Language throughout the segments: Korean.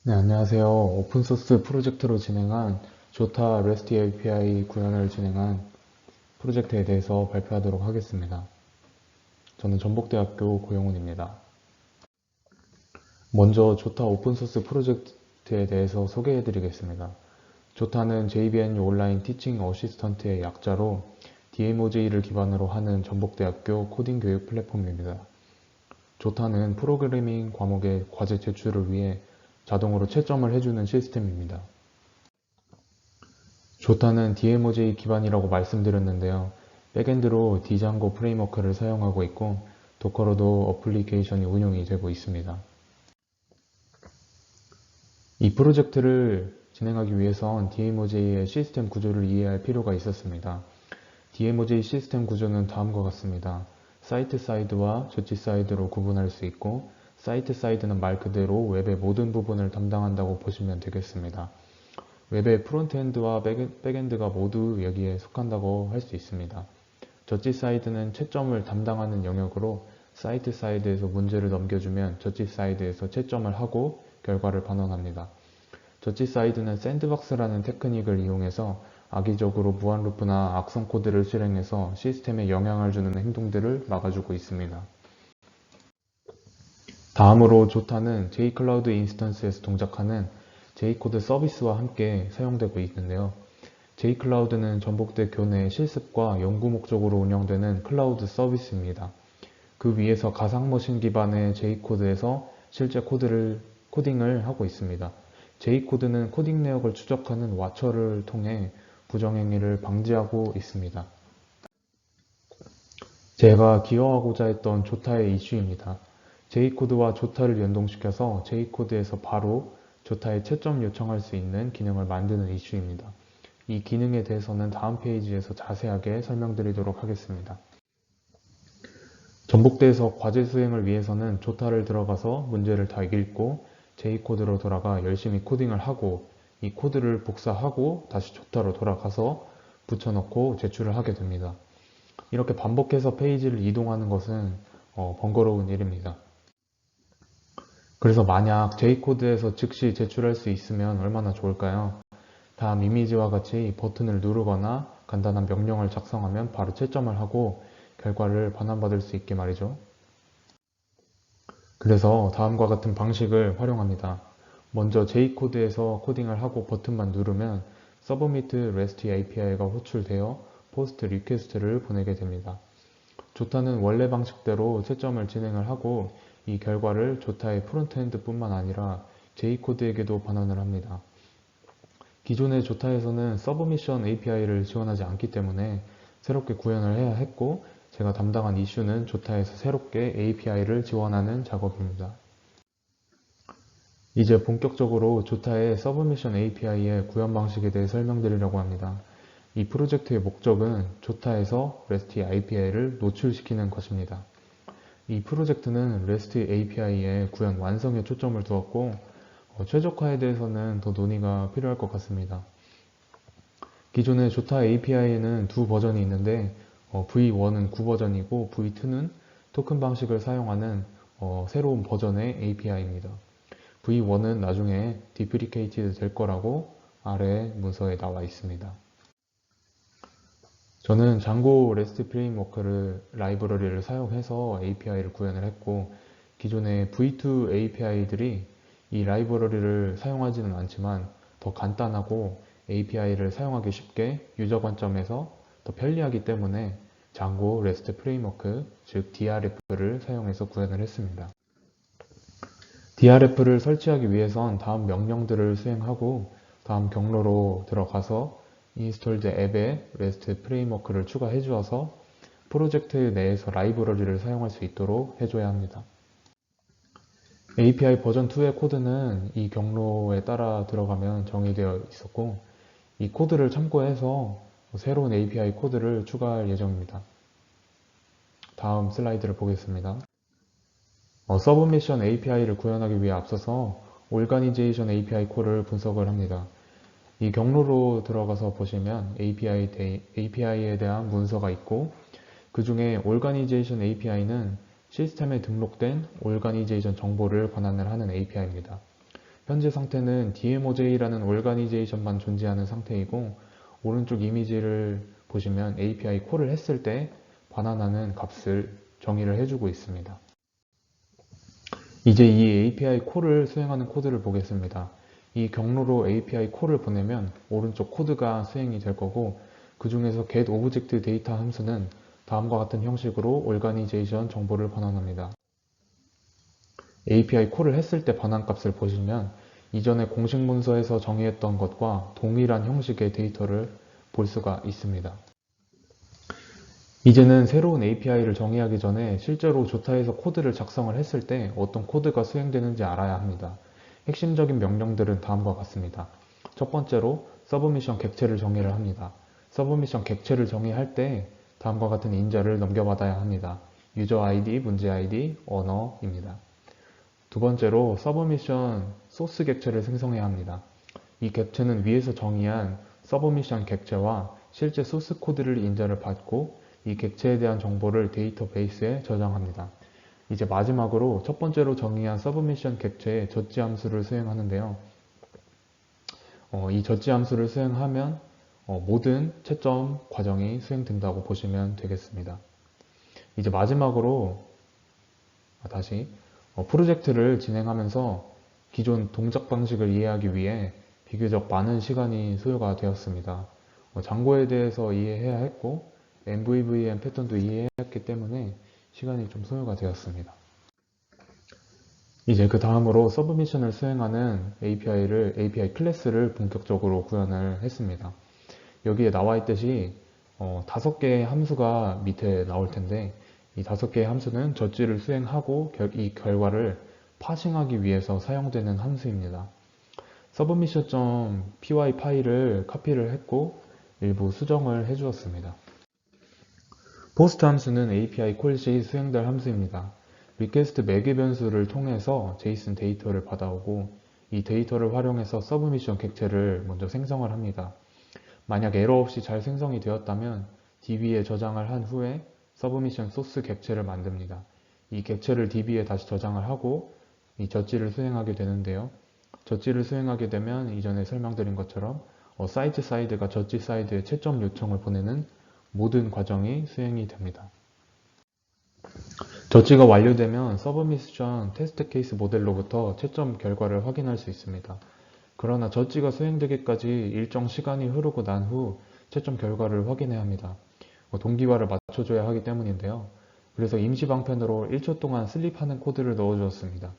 네, 안녕하세요. 오픈소스 프로젝트로 진행한 조타 REST API 구현을 진행한 프로젝트에 대해서 발표하도록 하겠습니다. 저는 전북대학교 고용훈입니다. 먼저 조타 오픈소스 프로젝트에 대해서 소개해 드리겠습니다. 조타는 JVNU 온라인 티칭 어시스턴트의 약자로 DMOJ를 기반으로 하는 전북대학교 코딩 교육 플랫폼입니다. 조타는 프로그래밍 과목의 과제 제출을 위해 자동으로 채점을 해주는 시스템입니다. 조타는 DMOJ 기반이라고 말씀드렸는데요. 백엔드로 디장고 프레임워크를 사용하고 있고 도커로도 어플리케이션이 운용이 되고 있습니다. 이 프로젝트를 진행하기 위해선 DMOJ의 시스템 구조를 이해할 필요가 있었습니다. DMOJ 시스템 구조는 다음과 같습니다. 사이트 사이드와 저지 사이드로 구분할 수 있고 사이트 사이드는 말 그대로 웹의 모든 부분을 담당한다고 보시면 되겠습니다. 웹의 프론트엔드와 백엔드가 모두 여기에 속한다고 할 수 있습니다. 저지 사이드는 채점을 담당하는 영역으로 사이트 사이드에서 문제를 넘겨주면 저지 사이드에서 채점을 하고 결과를 반원합니다. 저지 사이드는 샌드박스라는 테크닉을 이용해서 악의적으로 무한루프나 악성 코드를 실행해서 시스템에 영향을 주는 행동들을 막아주고 있습니다. 다음으로 조타는 jcloud 인스턴스에서 동작하는 j코드 서비스와 함께 사용되고 있는데요. jcloud는 전북대 교내 실습과 연구 목적으로 운영되는 클라우드 서비스입니다. 그 위에서 가상머신 기반의 j코드에서 실제 코딩을 하고 있습니다. j코드는 코딩 내역을 추적하는 와처를 통해 부정행위를 방지하고 있습니다. 제가 기여하고자 했던 조타의 이슈입니다. j코드와 조타를 연동시켜서 j코드에서 바로 조타에 채점 요청할 수 있는 기능을 만드는 이슈입니다. 이 기능에 대해서는 다음 페이지에서 자세하게 설명드리도록 하겠습니다. 전북대에서 과제 수행을 위해서는 조타를 들어가서 문제를 다 읽고 j코드로 돌아가 열심히 코딩을 하고 이 코드를 복사하고 다시 조타로 돌아가서 붙여넣고 제출을 하게 됩니다. 이렇게 반복해서 페이지를 이동하는 것은 번거로운 일입니다. 그래서 만약 j코드에서 즉시 제출할 수 있으면 얼마나 좋을까요? 다음 이미지와 같이 버튼을 누르거나 간단한 명령을 작성하면 바로 채점을 하고 결과를 반환받을 수 있게 말이죠. 그래서 다음과 같은 방식을 활용합니다. 먼저 j코드에서 코딩을 하고 버튼만 누르면 submit REST API가 호출되어 post request를 보내게 됩니다. 조타는 원래 방식대로 채점을 진행을 하고 이 결과를 조타의 프론트엔드 뿐만 아니라 j코드에게도 반환을 합니다. 기존의 조타에서는 서브미션 API를 지원하지 않기 때문에 새롭게 구현을 해야 했고 제가 담당한 이슈는 조타에서 새롭게 API를 지원하는 작업입니다. 이제 본격적으로 조타의 서브미션 API의 구현 방식에 대해 설명드리려고 합니다. 이 프로젝트의 목적은 조타에서 REST API를 노출시키는 것입니다. 이 프로젝트는 REST API의 구현 완성에 초점을 두었고 최적화에 대해서는 더 논의가 필요할 것 같습니다. 기존의 조타 API에는 두 버전이 있는데 V1은 9버전이고 V2는 토큰 방식을 사용하는 새로운 버전의 API입니다. V1은 나중에 deprecated 될 거라고 아래 문서에 나와 있습니다. 저는 장고 REST 프레임워크를 라이브러리를 사용해서 API를 구현을 했고 기존의 V2 API들이 이 라이브러리를 사용하지는 않지만 더 간단하고 API를 사용하기 쉽게 유저 관점에서 더 편리하기 때문에 장고 REST 프레임워크 즉 DRF를 사용해서 구현을 했습니다. DRF를 설치하기 위해선 다음 명령들을 수행하고 다음 경로로 들어가서 installed 앱에 REST 프레임워크를 추가해 주어서 프로젝트 내에서 라이브러리를 사용할 수 있도록 해줘야 합니다. API 버전 2의 코드는 이 경로에 따라 들어가면 정의되어 있었고 이 코드를 참고해서 새로운 API 코드를 추가할 예정입니다. 다음 슬라이드를 보겠습니다. 서브미션 API를 구현하기 위해 앞서서 Organization API 콜을 분석을 합니다. 이 경로로 들어가서 보시면 API에 대한 문서가 있고 그 중에 Organization API는 시스템에 등록된 Organization 정보를 반환을 하는 API입니다. 현재 상태는 DMOJ라는 오르가니제이션만 존재하는 상태이고, 오른쪽 이미지를 보시면 API 콜을 했을 때 반환하는 값을 정의를 해주고 있습니다. 이제 이 API 콜을 수행하는 코드를 보겠습니다. 이 경로로 API 콜을 보내면 오른쪽 코드가 수행이 될 거고, 그 중에서 getObjectData 함수는 다음과 같은 형식으로 오르가니제이션 정보를 반환합니다. API 콜을 했을 때 반환값을 보시면 이전에 공식 문서에서 정의했던 것과 동일한 형식의 데이터를 볼 수가 있습니다. 이제는 새로운 API를 정의하기 전에 실제로 조타에서 코드를 작성을 했을 때 어떤 코드가 수행되는지 알아야 합니다. 핵심적인 명령들은 다음과 같습니다. 첫 번째로 서브미션 객체를 정의를 합니다. 서브미션 객체를 정의할 때 다음과 같은 인자를 넘겨받아야 합니다. 유저 ID, 문제 ID, 언어입니다. 두 번째로 서브미션 소스 객체를 생성해야 합니다. 이 객체는 위에서 정의한 서브미션 객체와 실제 소스 코드를 인자를 받고 이 객체에 대한 정보를 데이터베이스에 저장합니다. 이제 마지막으로 첫 번째로 정의한 서브미션 객체의 젖지 함수를 수행하는데요. 이 젖지 함수를 수행하면 모든 채점 과정이 수행된다고 보시면 되겠습니다. 이제 마지막으로 프로젝트를 진행하면서 기존 동작 방식을 이해하기 위해 비교적 많은 시간이 소요가 되었습니다. 장고에 대해서 이해해야 했고 MVVM 패턴도 이해해야 했기 때문에 시간이 좀 소요가 되었습니다. 이제 그 다음으로 서브미션을 수행하는 API 클래스를 본격적으로 구현을 했습니다. 여기에 나와 있듯이 5개의 함수가 밑에 나올 텐데 이 5개의 함수는 젖지를 수행하고 이 결과를 파싱하기 위해서 사용되는 함수입니다. submission.py 파일을 카피를 했고 일부 수정을 해주었습니다. post 함수는 API 콜 시 수행될 함수입니다. request 매개 변수를 통해서 JSON 데이터를 받아오고 이 데이터를 활용해서 submission 객체를 먼저 생성을 합니다. 만약 에러 없이 잘 생성이 되었다면 DB에 저장을 한 후에 서브미션 소스 객체를 만듭니다. 이 객체를 DB에 다시 저장을 하고 이 젖지를 수행하게 되는데요. 젖지를 수행하게 되면 이전에 설명드린 것처럼 사이트 사이드가 젖지 사이드에 채점 요청을 보내는 모든 과정이 수행이 됩니다. 젖지가 완료되면 서브미션 테스트 케이스 모델로부터 채점 결과를 확인할 수 있습니다. 그러나 젖지가 수행되기까지 일정 시간이 흐르고 난 후 채점 결과를 확인해야 합니다. 동기화를 맞춰줘야 하기 때문인데요. 그래서 임시 방편으로 1초 동안 슬립하는 코드를 넣어주었습니다.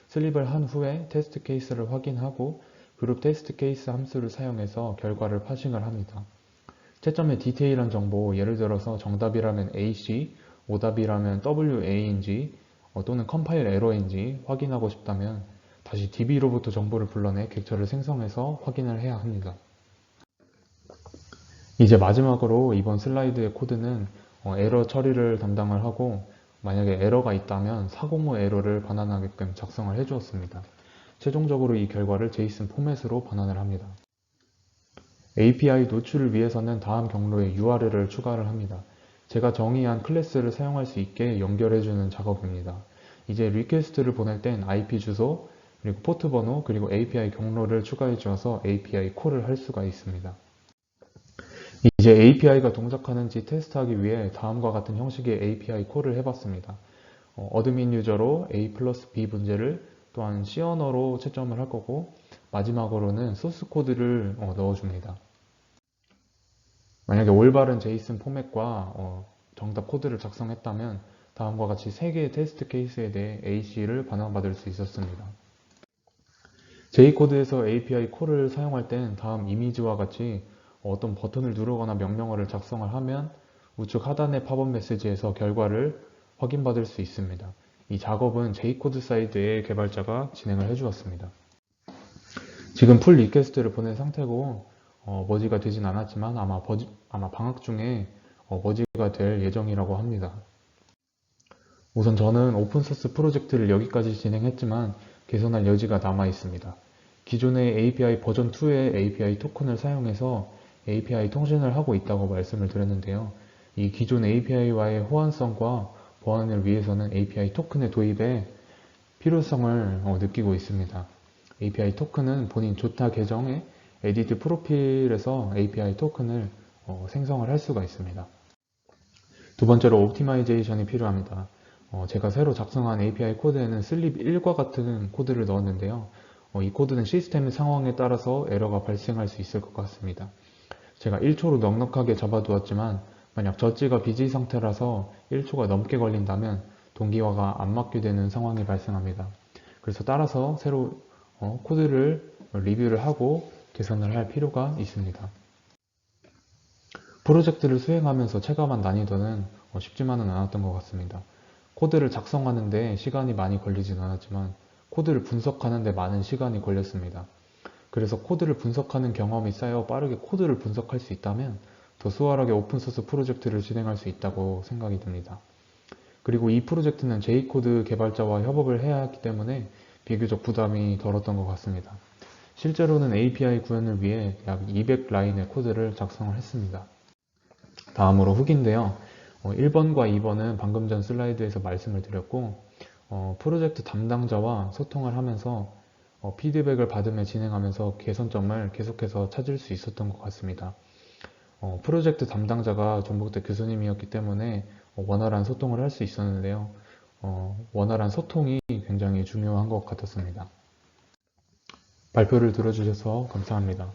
슬립을 한 후에 테스트 케이스를 확인하고 그룹 테스트 케이스 함수를 사용해서 결과를 파싱을 합니다. 채점의 디테일한 정보, 예를 들어서 정답이라면 AC, 오답이라면 WA인지 또는 컴파일 에러인지 확인하고 싶다면 다시 DB로부터 정보를 불러내 객체를 생성해서 확인을 해야 합니다. 이제 마지막으로 이번 슬라이드의 코드는 에러 처리를 담당을 하고 만약에 에러가 있다면 405 에러를 반환하게끔 작성을 해주었습니다. 최종적으로 이 결과를 JSON 포맷으로 반환을 합니다. API 노출을 위해서는 다음 경로에 URL을 추가를 합니다. 제가 정의한 클래스를 사용할 수 있게 연결해주는 작업입니다. 이제 리퀘스트를 보낼 땐 IP 주소, 그리고 포트 번호, 그리고 API 경로를 추가해 주어서 API 콜을 할 수가 있습니다. 이제 API가 동작하는지 테스트하기 위해 다음과 같은 형식의 API 콜을 해봤습니다. 어드민 유저로 A 플러스 B 문제를 또한 C 언어로 채점을 할 거고 마지막으로는 소스 코드를 넣어줍니다. 만약에 올바른 JSON 포맷과 정답 코드를 작성했다면 다음과 같이 3개의 테스트 케이스에 대해 AC를 반환받을 수 있었습니다. J코드에서 API 콜을 사용할 땐 다음 이미지와 같이 어떤 버튼을 누르거나 명령어를 작성을 하면 우측 하단의 팝업 메시지에서 결과를 확인받을 수 있습니다. 이 작업은 J코드 사이드의 개발자가 진행을 해주었습니다. 지금 풀 리퀘스트를 보낸 상태고 머지가 되진 않았지만 아마 방학 중에 머지가 될 예정이라고 합니다. 우선 저는 오픈소스 프로젝트를 여기까지 진행했지만 개선할 여지가 남아 있습니다. 기존의 API 버전 2의 API 토큰을 사용해서 API 통신을 하고 있다고 말씀을 드렸는데요. 이 기존 API와의 호환성과 보안을 위해서는 API 토큰의 도입에 필요성을 느끼고 있습니다. API 토큰은 본인 조타 계정의 에디트 프로필에서 API 토큰을 생성을 할 수가 있습니다. 두 번째로 옵티마이제이션이 필요합니다. 제가 새로 작성한 API 코드에는 슬립 1과 같은 코드를 넣었는데요. 이 코드는 시스템의 상황에 따라서 에러가 발생할 수 있을 것 같습니다. 제가 1초로 넉넉하게 잡아두었지만 만약 저지가 비지 상태라서 1초가 넘게 걸린다면 동기화가 안 맞게 되는 상황이 발생합니다. 그래서 따라서 새로 코드를 리뷰를 하고 개선을 할 필요가 있습니다. 프로젝트를 수행하면서 체감한 난이도는 쉽지만은 않았던 것 같습니다. 코드를 작성하는데 시간이 많이 걸리진 않았지만 코드를 분석하는데 많은 시간이 걸렸습니다. 그래서 코드를 분석하는 경험이 쌓여 빠르게 코드를 분석할 수 있다면 더 수월하게 오픈소스 프로젝트를 진행할 수 있다고 생각이 듭니다. 그리고 이 프로젝트는 J코드 개발자와 협업을 해야 하기 때문에 비교적 부담이 덜었던 것 같습니다. 실제로는 API 구현을 위해 약 200라인의 코드를 작성을 했습니다. 다음으로 후기인데요. 1번과 2번은 방금 전 슬라이드에서 말씀을 드렸고 프로젝트 담당자와 소통을 하면서 피드백을 받으며 진행하면서 개선점을 계속해서 찾을 수 있었던 것 같습니다. 프로젝트 담당자가 전북대 교수님이었기 때문에 원활한 소통을 할 수 있었는데요. 원활한 소통이 굉장히 중요한 것 같았습니다. 발표를 들어주셔서 감사합니다.